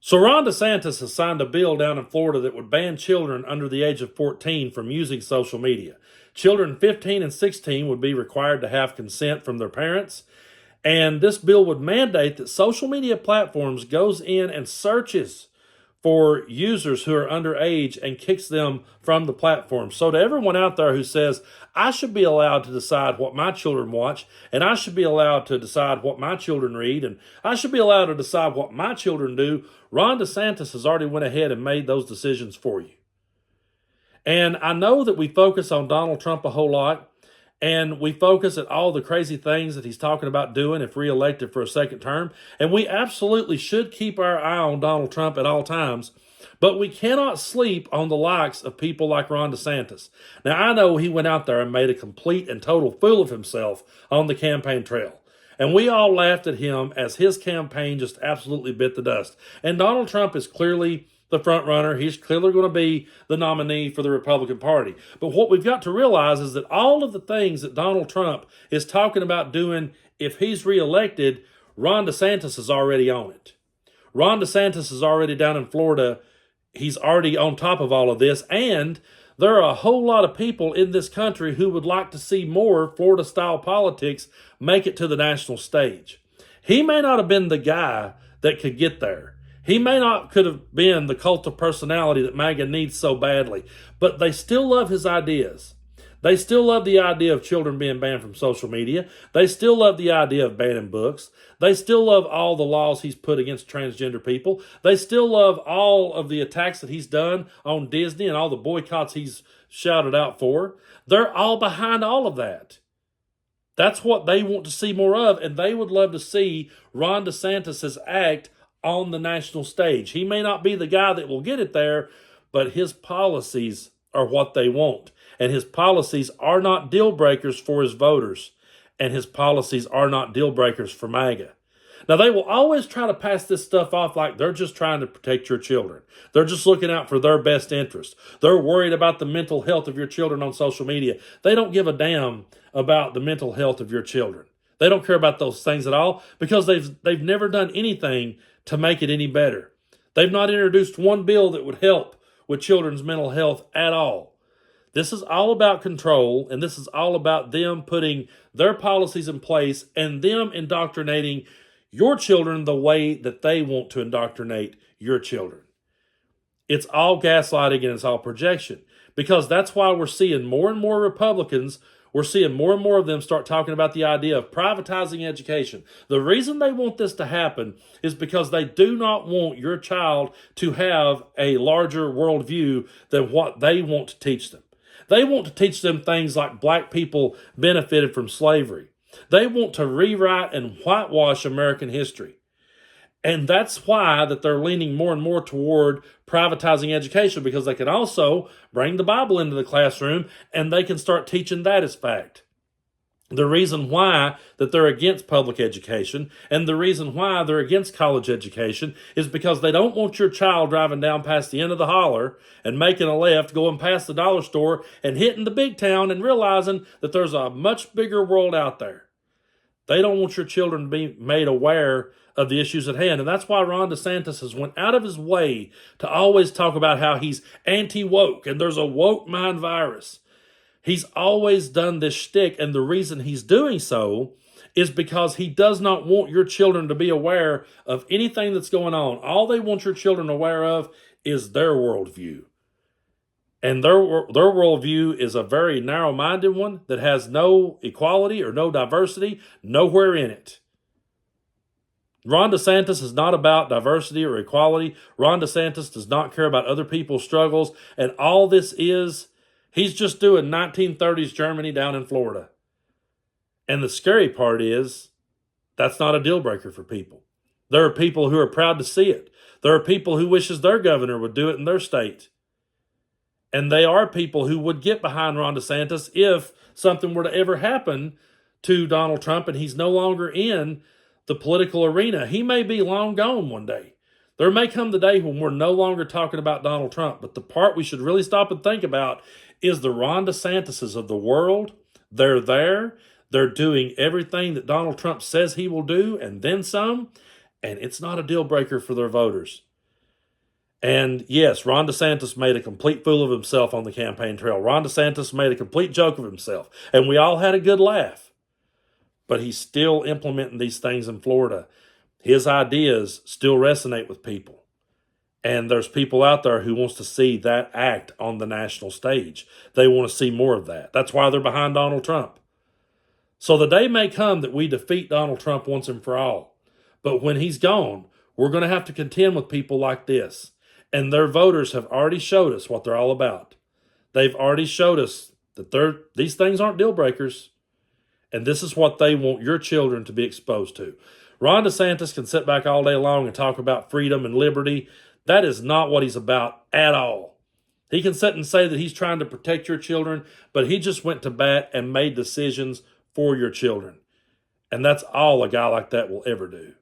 So Ron DeSantis has signed a bill down in Florida that would ban children under the age of 14 from using social media. Children 15 and 16 would be required to have consent from their parents. And this bill would mandate that social media platforms goes in and searches for users who are underage and kicks them from the platform. So to everyone out there who says, I should be allowed to decide what my children watch, and I should be allowed to decide what my children read, and I should be allowed to decide what my children do, Ron DeSantis has already went ahead and made those decisions for you. And I know that we focus on Donald Trump a whole lot, and we focus at all the crazy things that he's talking about doing if reelected for a second term. And we absolutely should keep our eye on Donald Trump at all times. But we cannot sleep on the likes of people like Ron DeSantis. Now, I know he went out there and made a complete and total fool of himself on the campaign trail. And we all laughed at him as his campaign just absolutely bit the dust. And Donald Trump is clearly the front runner. He's clearly going to be the nominee for the Republican Party. But what we've got to realize is that all of the things that Donald Trump is talking about doing if he's reelected, Ron DeSantis is already on it. Ron DeSantis is already down in Florida. He's already on top of all of this. And there are a whole lot of people in this country who would like to see more Florida-style politics make it to the national stage. He may not have been the guy that could get there. He may not could have been the cult of personality that MAGA needs so badly, but they still love his ideas. They still love the idea of children being banned from social media. They still love the idea of banning books. They still love all the laws he's put against transgender people. They still love all of the attacks that he's done on Disney and all the boycotts he's shouted out for. They're all behind all of that. That's what they want to see more of, and they would love to see Ron DeSantis' act on the national stage. He may not be the guy that will get it there, but his policies are what they want. And his policies are not deal breakers for his voters. And his policies are not deal breakers for MAGA. Now, they will always try to pass this stuff off like they're just trying to protect your children. They're just looking out for their best interest. They're worried about the mental health of your children on social media. They don't give a damn about the mental health of your children. They don't care about those things at all because they've never done anything to make it any better. They've not introduced one bill that would help with children's mental health at all. This is all about control, and this is all about them putting their policies in place and them indoctrinating your children the way that they want to indoctrinate your children. It's all gaslighting and it's all projection, because that's why we're seeing more and more Republicans. We're seeing more and more of them start talking about the idea of privatizing education. The reason they want this to happen is because they do not want your child to have a larger worldview than what they want to teach them. They want to teach them things like black people benefited from slavery. They want to rewrite and whitewash American history. And that's why that they're leaning more and more toward privatizing education, because they can also bring the Bible into the classroom and they can start teaching that as fact. The reason why that they're against public education and the reason why they're against college education is because they don't want your child driving down past the end of the holler and making a left, going past the dollar store and hitting the big town and realizing that there's a much bigger world out there. They don't want your children to be made aware of the issues at hand. And that's why Ron DeSantis has went out of his way to always talk about how he's anti-woke and there's a woke mind virus. He's always done this shtick, and the reason he's doing so is because he does not want your children to be aware of anything that's going on. All they want your children aware of is their worldview. And their worldview is a very narrow-minded one that has no equality or no diversity nowhere in it. Ron DeSantis is not about diversity or equality. Ron DeSantis does not care about other people's struggles. And all this is, he's just doing 1930s Germany down in Florida. And the scary part is, that's not a deal breaker for people. There are people who are proud to see it. There are people who wishes their governor would do it in their state. And they are people who would get behind Ron DeSantis if something were to ever happen to Donald Trump and he's no longer in the political arena. He may be long gone one day. There may come the day when we're no longer talking about Donald Trump. But the part we should really stop and think about is the Ron DeSantises of the world. They're there. They're doing everything that Donald Trump says he will do and then some. And it's not a deal breaker for their voters. And yes, Ron DeSantis made a complete fool of himself on the campaign trail. Ron DeSantis made a complete joke of himself. And we all had a good laugh. But he's still implementing these things in Florida. His ideas still resonate with people. And there's people out there who wants to see that act on the national stage. They want to see more of that. That's why they're behind Donald Trump. So the day may come that we defeat Donald Trump once and for all. But when he's gone, we're going to have to contend with people like this. And their voters have already showed us what they're all about. They've already showed us that these things aren't deal breakers. And this is what they want your children to be exposed to. Ron DeSantis can sit back all day long and talk about freedom and liberty. That is not what he's about at all. He can sit and say that he's trying to protect your children, but he just went to bat and made decisions for your children. And that's all a guy like that will ever do.